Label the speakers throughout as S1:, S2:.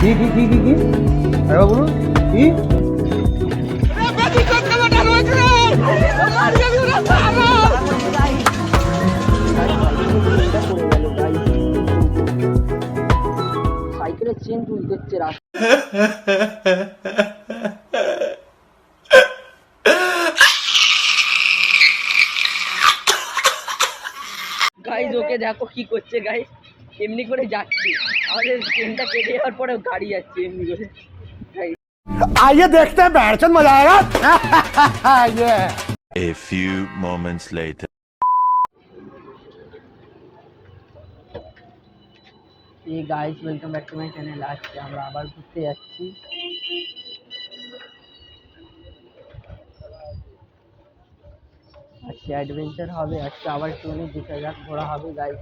S1: কি আরে বলুন কি
S2: সাইকেলের চেন তুই দেখছে গাইজ ওকে দেখো কি করছে গাইজ এমনি করে যাচ্ছে আমাদের ট্রেনটা কেটে যাওয়ার পরে গাড়ি যাচ্ছে এমনি করে
S1: आइए देखते हैं बैठचंद मजा आएगा ये
S3: A few moments later.
S2: এই guys welcome back to my channel. আজকে আমরা আবার ঘুরতে যাচ্ছি। আজকে অ্যাডভেঞ্চার হবে, আজকে আবার ট্রেনে 2000 ঘোরা হবে গাইজ।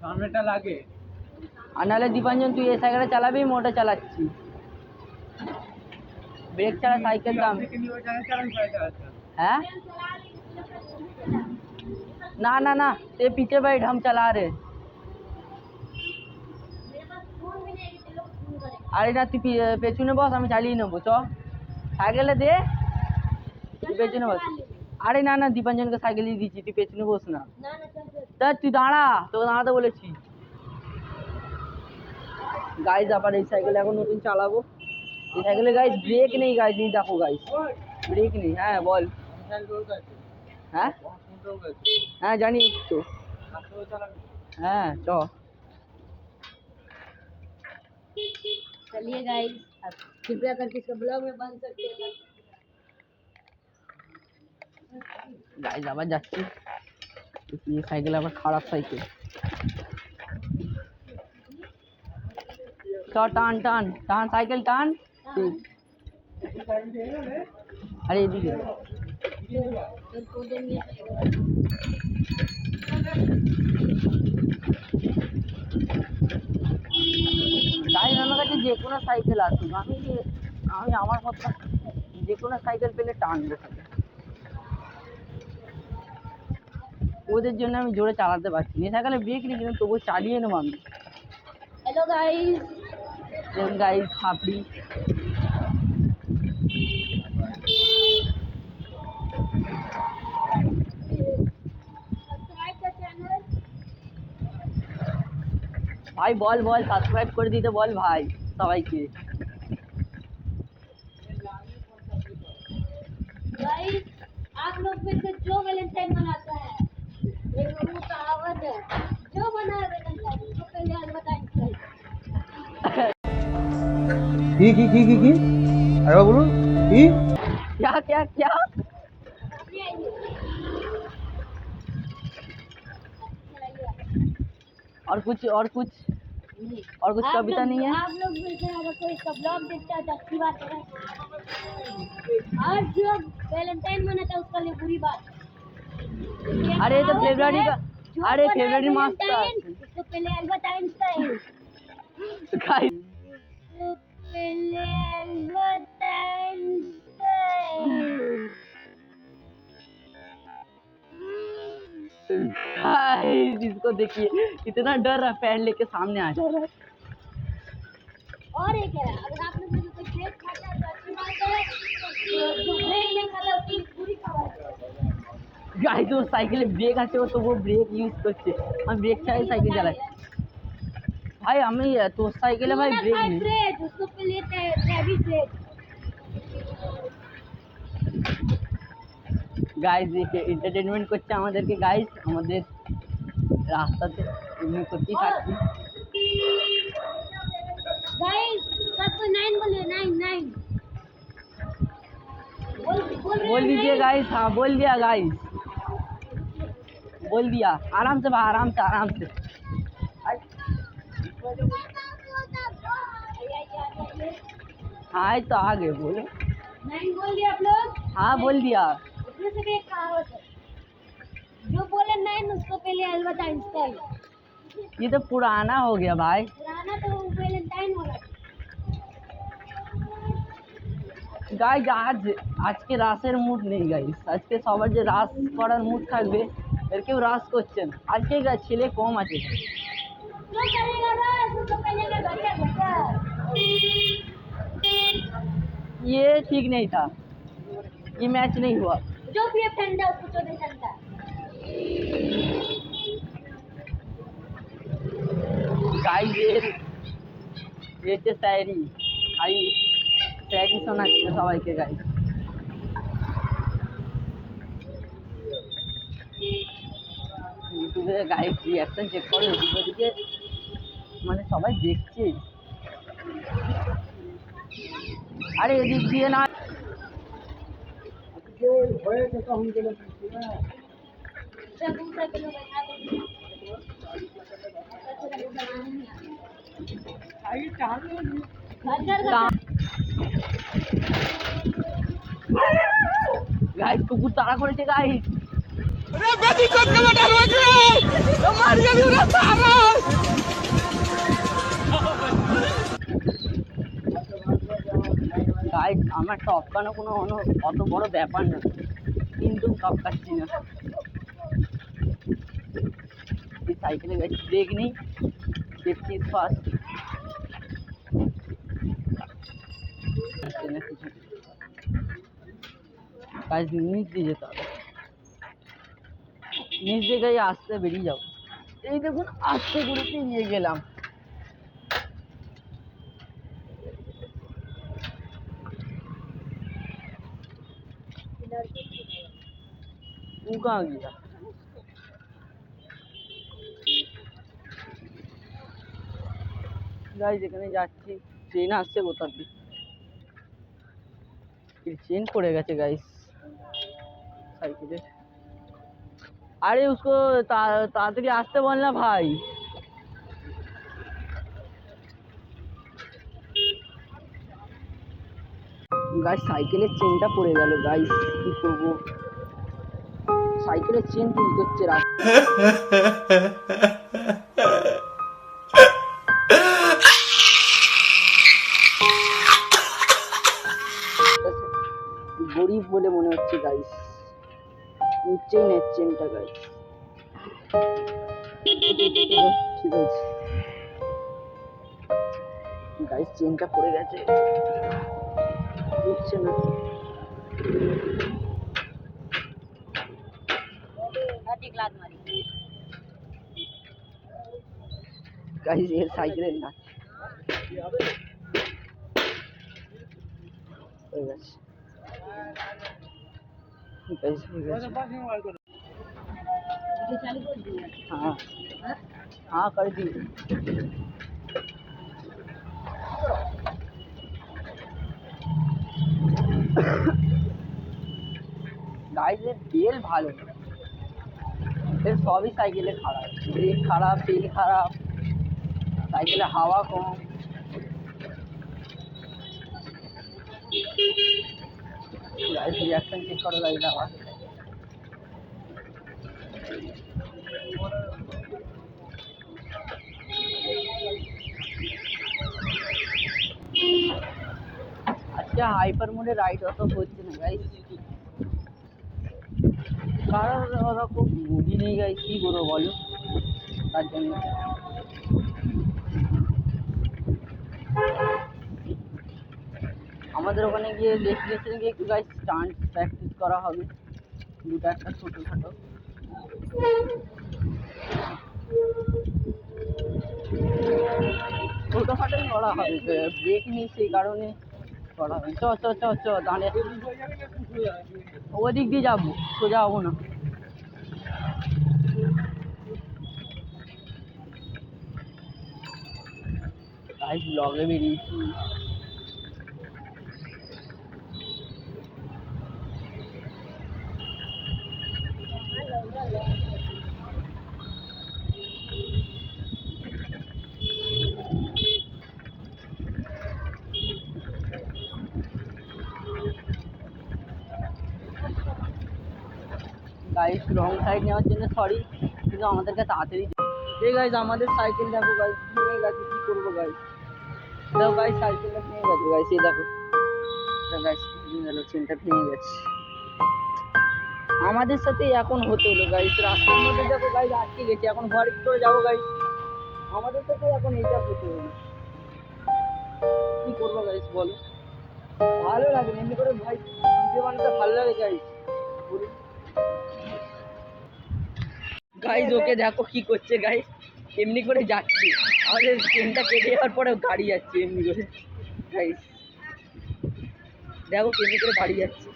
S1: সামনেটা লাগে
S2: আর নাহলে দীপাঞ্জন তুই এই সাইকেলটা চালাবি, মোটা চালাচ্ছি, ব্রেক ছাড়া সাইকেল দাম। हैं ना ना ना ते पीछे बैठ, हम चला रहे। আরে না তুই পেছনে বস, আমি চালিয়ে নেবো। চ সাইকেলে দে, তুই পেছনে বস। আরে না না দীপাঞ্জনকে সাইকেলই দিচ্ছি, তুই পেছনে বস না। তা তুই দাঁড়া, তোকে দাঁড়াতে বলেছি। গাইজ আবার এই সাইকেলে এখন নতুন চালাবো। এই সাইকেলে গাইজ ব্রেক নেই গাইজ, এই দেখো গাইজ ব্রেক নেই। হ্যাঁ বল। হ্যাঁ হ্যাঁ জানি তো। হ্যাঁ চ
S4: चलिए गाइस, आप कृपया करके इसको ब्लॉग में बन सकते हैं।
S2: গাইজ আবার যাচ্ছি। এই সাইকেল আবার খারাপ সাইকেল। চ টান টান টান সাইকেল টান। আরে এদিকে গাইজ আমার কাছে যে কোনো সাইকেল আসুক, আমি আমার কথা যে কোনো সাইকেল পেলে টানবো। ওদের জন্য আমি জোরে চালাতে পারছি না। সাইকেলে ব্রেক নেই কিন্তু তবুও চালিয়ে নেবো আমি।
S4: हेलो गाइस,
S2: গাইজ হাফড়ি
S4: सब्सक्राइब का चैनल।
S2: ভাই বল বল সাবস্ক্রাইব করে দিতে বল ভাই সবাইকে।
S4: गाइस आप लोग में से जो वैलेंटाइन मनाता है, एक वो कहावत है, जो मना वैलेंटाइन उसको पहले वैलेंटाइन चाहिए।
S1: কি আরে বলুন কি
S2: क्या क्या क्या और कुछ कविता नहीं है।
S4: आप लोग में से अगर कोई इसका ब्लॉग देखता है तो अच्छी बात है, और जो वैलेंटाइन मनाता है उसका लिए बुरी बात है।
S2: अरे ये तो फेब्रुआरी का,
S4: जो
S2: अरे
S4: मनाए
S2: फेब्रुआरी मास का
S4: वैलेंटाइन, उसको पहले वैलेंटाइन चाहिए।
S2: गाइस
S4: उसको पहले वैलेंटाइन चाहिए।
S2: गाइस इसको देखिए कितना डर रहा है, पैर लेके सामने आ जा रहा है।
S4: और एक है, अगर आप लोग में से कोई ब्रेक खाता है तो अच्छी बात है, जो ब्रेक नहीं खाता है उसकी बुरी खबर है।
S2: गाइस वो साइकिल ब्रेक আছে, তো वो ব্রেক ইউজ করছে, আমি ব্রেক ছাড়াই সাইকেল চালাই। ভাই আমি তোর সাইকেলে ভাই ব্রেক নেই।
S4: ब्रेक उसको पहले ट्रैविस ब्रेक।
S2: গাইস দেখে এন্টারটেইনমেন্ট করছে আমাদেরকে। গাইস আমাদের রাস্তাতে এমনি করতেই থাকছি।
S4: गाइस सबको 9 बोले, 9
S2: बोल दीजिए गाइस। हाँ बोल दिया गाइस, बोल दिया। आराम से भाई, आराम से। अरे हाँ तो आगे बोलो।
S4: नहीं बोल दिया आप लोग।
S2: हाँ बोल दिया।
S4: उसमें से भी एक कहावत है, जो बोले नहीं उसको पहले अल्बर्ट आइंस्टाइन।
S2: ये तो पुराना हो गया भाई।
S4: पुराना तो वैलेंटाइन वाला था।
S2: গাইজ আজকে রাসের মুড নেই গাইজ, আজকে সবার যে রাস করার মুড থাকবে এর কেউ রাস করছে না আজকে, ছেলে কম আছে।
S4: जो करेगा बस उसको पहले मैं बच्चा बच्चा।
S2: ये ठीक नहीं था, ये मैच नहीं हुआ।
S4: जो भी ठंडा उसको चोदे ठंडा।
S2: গাইজ ये হচ্ছে শায়রি, খাই শায়রি শোনাচ্ছে সবাইকে গাইজ। ইউটিউবে গাইজ রিয়াকশন চেক করে ওদিকে মানে সবাই দেখছে। আরে এদিক দিয়ে না,
S4: सब ऊपर के लोग बैठा दो। घर घर
S2: গাইজ কুকুর তাড়া করেছে গাইজ। গাইজ আমার টপকানো কোনো অত বড় ব্যাপার না, কিন্তু টপকাচ্ছি না। এই সাইকেলে গাইজ ব্রেক নেই, সেফটি ইজ ফার্স্ট। গাইজ নিচ দিয়ে যেতে হবে, নিচ দিয়ে গাড়ি আসতে বেরিয়ে যাবো। এই দেখুন আস্তে করে নিয়ে গেলাম। तू कहाँ गया? গাইজ এখানে যাচ্ছি, ট্রেন আসছে কোথা দিয়ে, চেন পড়ে গেছে গাইজ সাইকেলে। আরে उसको তাড়াতাড়ি আসতে বল না ভাই। গাইজ সাইকেলের চেনটা পড়ে গেল গাইজ, কি করবো, সাইকেলের চেন তুলতে হচ্ছে গরিব বলে মনে হচ্ছে গাইজ, নিশ্চয়ই নেট চেনটা গাইজ। ঠিক আছে গাইজ, চেনটা পড়ে গেছে, বুঝছে না। গাইজ এর সাইকেলের না হয়ে গেছে। हाँ हाँ कर दी। गाइस ये तेल ভালো, এর সবই সাইকেলে খারাপ, ব্রেক খারাপ, তেল খারাপ, সাইকেলে হাওয়া কম। গাইস রিঅ্যাকশন চেক করা গাড়িটা আবার। আচ্ছা হাইপার মোডে রাইড অত হচ্ছে না গাইস, কারণ ওরকম বুদ্ধি নেই গাইস, কী করবো বলো, তার জন্য। আমাদের ওখানে গিয়ে ডেস্টিনেশনে গিয়ে একটু গাইস স্টান্ট প্র্যাকটিস করা হবে, দুটো একটা ছোটোখাটো। ছোটোখাটোই করা হবে, ব্রেক নেই সেই কারণে করা হবে। চ চ চ চ দাঁড়িয়ে ওদিক দিয়ে যাবো, সোজা যাবো না। গাইস ব্লগে বেরিয়েছি, গাইস রং সাইড নেওয়ার জন্য সরি, কিন্তু আমাদেরকে তাড়াতাড়ি এই গাইস আমাদের সাইকেল দেখো গাইস ভেঙে গেছে, কী করবো গাইস? দেখো গাইস সাইকেলটা ভেঙে গেছে গাইস, এই দেখো গাইস ভেঙে গেল, চেনটা ভেঙে গেছে। আমাদের সাথে এখন হতে হলো গাইস, রাস্তার মধ্যে দেখো গাইস আটকে গেছে, এখন ঘরে কি করে যাবো গাইস? আমাদের সাথে এখন এইটা হতে হলো, কি করবো গাইস বলো? ভালো লাগে এমনি করে ভাই, ভিডিও বানাতে ভালো লাগে গাইস। গাইস ওকে দেখো কি করছে গাইস, এমনি করে যাচ্ছে, আমাদের ট্রেনটা কেটে যাওয়ার পরে গাড়ি যাচ্ছে এমনি করে গাইস, দেখো এমনি করে বাড়ি যাচ্ছে।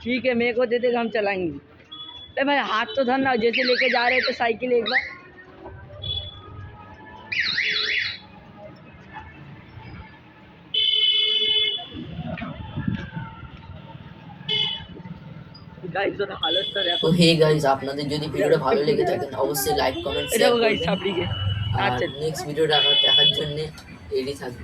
S2: ठीक है मेरे को दे देगा, हम चलाएंगे। अरे भाई हाथ तो धरना, जैसे लेके जा रहे थे साइकिल एक बार। गाइस ওর হালতটা দেখো।
S5: তো হে গাইস, আপনাদের যদি ভিডিওটা ভালো লেগে থাকে অবশ্যই লাইক কমেন্ট
S2: এটা
S5: শেয়ার
S2: গাইস
S5: করবেন।
S2: সাবরিকে
S5: আর
S2: আচ্ছা
S5: নেক্সট ভিডিওটা দেখার জন্য রেডি থাকবেন।